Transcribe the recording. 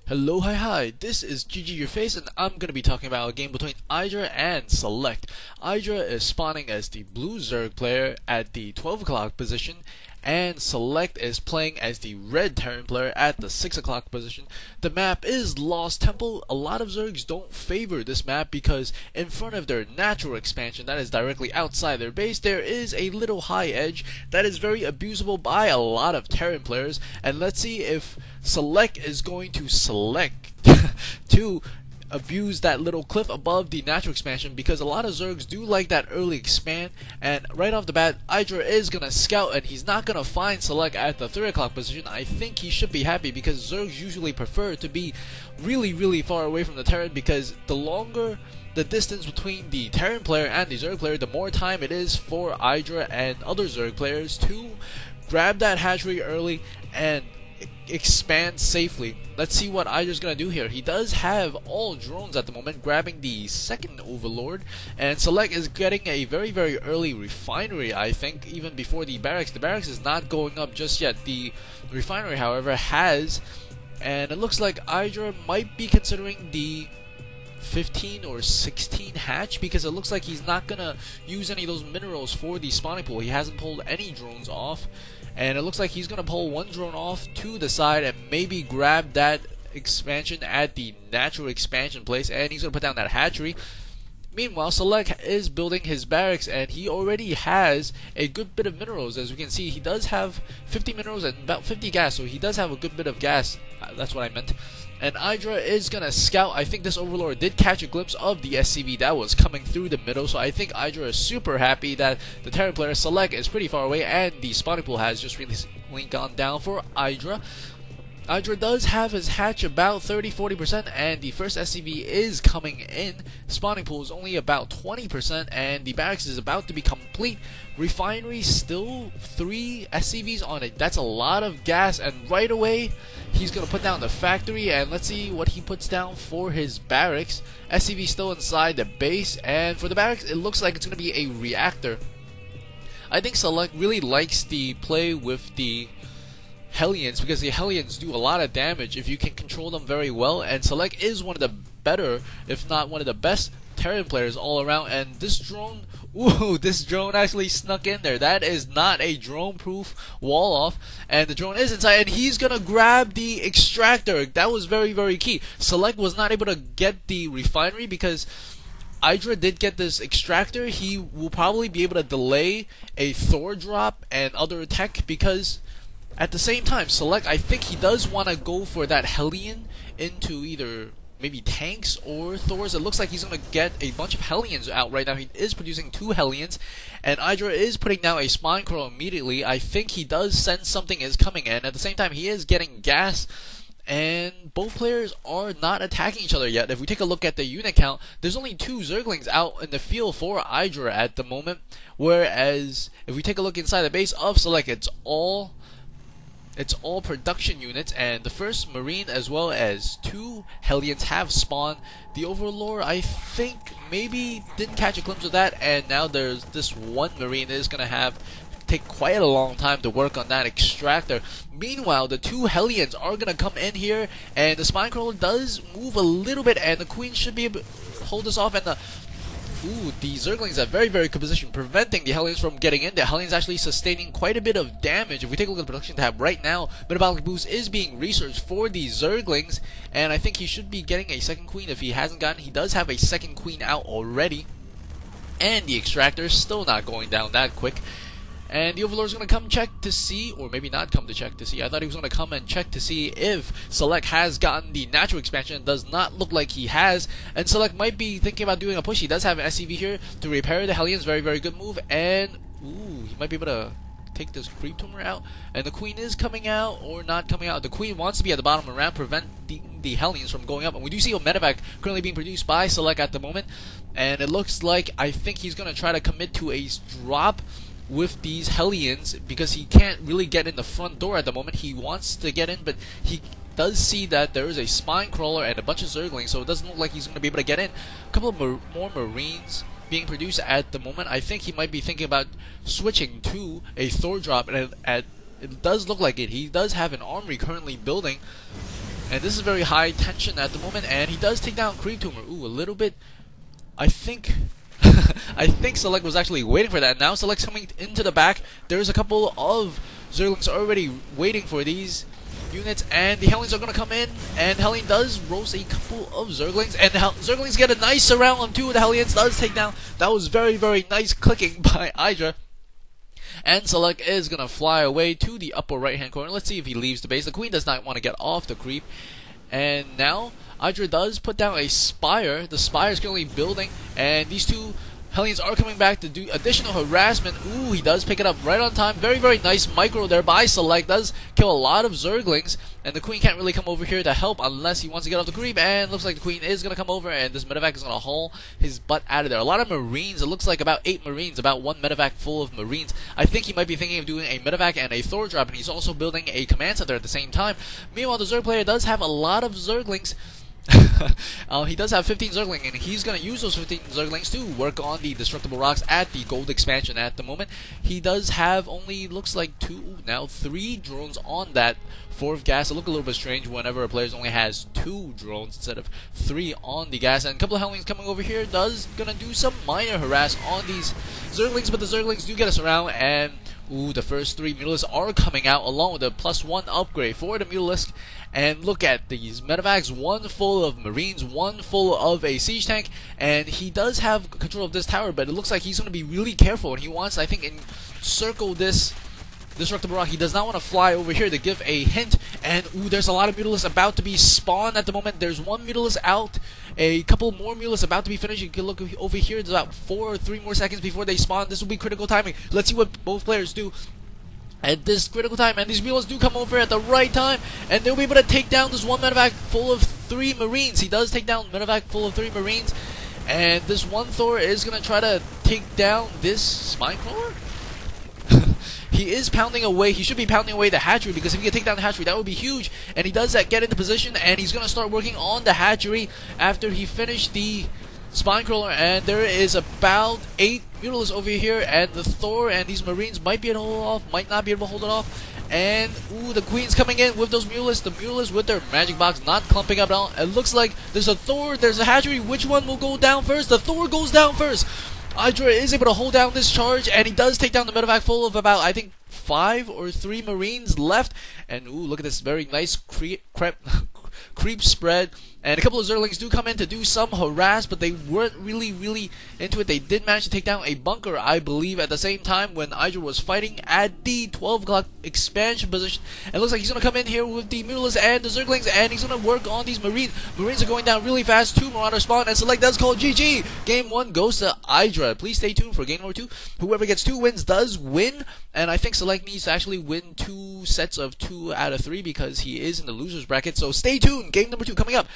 Hello, hi, this is GG Your Face, and I'm going to be talking about a game between IdrA and SeleCT. IdrA is spawning as the blue Zerg player at the 12 o'clock position, and SeleCT is playing as the red Terran player at the 6 o'clock position. The map is Lost Temple. A lot of Zergs don't favor this map because in front of their natural expansion that is directly outside their base, there is a little high edge that is very abusable by a lot of Terran players, and let's see if SeleCT is going to select to abuse that little cliff above the natural expansion, because a lot of Zergs do like that early expand. And right off the bat, IdrA is gonna scout, and he's not gonna find SeleCT at the 3 o'clock position. I think he should be happy because Zergs usually prefer to be really far away from the Terran, because the longer the distance between the Terran player and the Zerg player, the more time it is for IdrA and other Zerg players to grab that hatchery early and expand safely. Let's see what IdrA's gonna do here. He does have all drones at the moment, grabbing the second overlord, and SeleCT is getting a very early refinery, I think, even before the barracks. The barracks is not going up just yet. The refinery, however, has, and it looks like IdrA might be considering the 15 or 16 hatch, because it looks like he's not gonna use any of those minerals for the spawning pool. He hasn't pulled any drones off, and it looks like he's gonna pull one drone off to the side and maybe grab that expansion at the natural expansion place, and he's gonna put down that hatchery. Meanwhile, SeleCT is building his barracks, and he already has a good bit of minerals. As we can see, he does have 50 minerals and about 50 gas, so he does have a good bit of gas. That's what I meant. And IdrA is gonna scout. I think this overlord did catch a glimpse of the SCV that was coming through the middle, so I think IdrA is super happy that the Terran player SeleCT is pretty far away, and the spawning pool has just recently gone down for IdrA. IdrA does have his hatch about 30-40%, and the first SCV is coming in. Spawning pool is only about 20%, and the barracks is about to be complete. Refinery still 3 SCVs on it. That's a lot of gas, and right away he's gonna put down the factory, and let's see what he puts down for his barracks. SCV still inside the base, and for the barracks it looks like it's gonna be a reactor. I think SeleCT really likes the play with the Hellions, because the Hellions do a lot of damage if you can control them very well, and SeleCT is one of the better, if not one of the best, Terran players all around. And this drone, ooh, this drone actually snuck in there. That is not a drone-proof wall off, and the drone is inside, and he's gonna grab the extractor. That was very key. SeleCT was not able to get the refinery because IdrA did get this extractor. He will probably be able to delay a Thor drop and other tech, because at the same time, SeleCT, I think he does want to go for that Hellion into either maybe tanks or Thors. It looks like he's going to get a bunch of Hellions out right now. He is producing 2 Hellions, and IdrA is putting down a spine crawl immediately. I think he does sense something is coming in. At the same time, he is getting gas, and both players are not attacking each other yet. If we take a look at the unit count, there's only 2 Zerglings out in the field for IdrA at the moment, whereas if we take a look inside the base of SeleCT, it's all production units, and the first Marine as well as 2 Hellions have spawned. The Overlord, I think, maybe didn't catch a glimpse of that, and now there's this 1 Marine that is going to take quite a long time to work on that extractor. Meanwhile, the 2 Hellions are going to come in here, and the Spine Crawler does move a little bit, and the Queen should be able to hold this off, and the Zerglings are very good position, preventing the Hellions from getting in. The Hellions actually sustaining quite a bit of damage. If we take a look at the production tab right now, metabolic boost is being researched for the Zerglings, and I think he should be getting a second Queen if he hasn't gotten. He does have a second Queen out already, and the extractor is still not going down that quick. And the Overlord is going to come check to see, or maybe not come to check to see. I thought he was going to come and check to see if SeleCT has gotten the natural expansion. It does not look like he has, and SeleCT might be thinking about doing a push. He does have an SCV here to repair the Hellions. Very good move, and he might be able to take this creep tumor out. And the Queen is coming out, or not coming out. The Queen wants to be at the bottom around, preventing the Hellions from going up. And we do see a medevac currently being produced by SeleCT at the moment, and it looks like, I think he's going to try to commit to a drop with these Hellions, because he can't really get in the front door at the moment. He wants to get in, but he does see that there is a spine crawler and a bunch of Zerglings, so it doesn't look like he's going to be able to get in. A couple of more Marines being produced at the moment. I think he might be thinking about switching to a Thor drop, and it does look like it. He does have an armory currently building, And this is very high tension at the moment, and he does take down Creep Tumor. Ooh, a little bit. I think I think SeleCT was actually waiting for that. Now SeleCT's coming into the back. There's a couple of Zerglings already waiting for these units, and the Hellions are going to come in, and Hellion does roast a couple of Zerglings, and the Zerglings get a nice surround on two of the Hellions, does take down. That was very, very nice clicking by IdrA. And SeleCT is going to fly away to the upper right hand corner. Let's see if he leaves the base. The Queen does not want to get off the creep. And now IdrA does put down a Spire. The Spire is currently building, and these two Hellions are coming back to do additional harassment. Ooh, he does pick it up right on time. Very, very nice micro there by SeleCT. Does kill a lot of Zerglings, and the Queen can't really come over here to help unless he wants to get off the creep, and looks like the Queen is going to come over, and this medevac is going to haul his butt out of there. A lot of Marines. It looks like about 8 Marines, about 1 medevac full of Marines. I think he might be thinking of doing a medevac and a Thor drop, and he's also building a command center at the same time. Meanwhile, the Zerg player does have a lot of Zerglings. He does have 15 Zergling, and he's going to use those 15 Zerglings to work on the destructible rocks at the gold expansion at the moment. He does have only, looks like 3 drones on that 4th gas. It looks a little bit strange whenever a player only has 2 drones instead of 3 on the gas. And a couple of Hellions coming over here does going to do some minor harass on these Zerglings, but the Zerglings do get us around, and ooh, the first 3 Mutalisks are coming out along with a +1 upgrade for the Mutalisk. And look at these medevacs, 1 full of Marines, 1 full of a siege tank, and he does have control of this tower, but it looks like he's going to be really careful, and he wants, I think, encircle this destructible rock. He does not want to fly over here to give a hint, and ooh, there's a lot of Mutalisks about to be spawned at the moment. There's 1 Mutalisk out, a couple more Mutalisks about to be finished. You can look over here, it's about 4 or 3 more seconds before they spawn. This will be critical timing. Let's see what both players do at this critical time, and these Mutalisks do come over at the right time, and they'll be able to take down this 1 medevac full of 3 Marines. He does take down medevac full of 3 Marines, and this 1 Thor is going to try to take down this Spine Crawler. He is pounding away. He should be pounding away the hatchery, because if he can take down the hatchery, that would be huge. And he does that, get into position, and he's going to start working on the hatchery after he finished the Spine Crawler. And there is about 8 Mutalisks over here, and the Thor and these Marines might be able to hold it off, might not be able to hold it off. And ooh, the Queen's coming in with those Mutalisks. The Mutalisks with their magic box not clumping up at all. It looks like there's a Thor, there's a hatchery. Which one will go down first? The Thor goes down first. IdrA is able to hold down this charge, and he does take down the medevac full of about, I think, 5 or 3 Marines left. And ooh, look at this very nice creep spread. And a couple of Zerglings do come in to do some harass, but they weren't really into it. They did manage to take down a bunker, I believe, at the same time when IdrA was fighting at the 12 o'clock expansion position. And it looks like he's going to come in here with the Mutalisks and the Zerglings, and he's going to work on these Marines. Marines are going down really fast. 2 Marauders spawn, and SeleCT does call GG. Game 1 goes to IdrA. Please stay tuned for game number 2. Whoever gets 2 wins does win, and I think SeleCT needs to actually win 2 sets of 2 out of 3 because he is in the losers bracket. So stay tuned. Game number 2 coming up.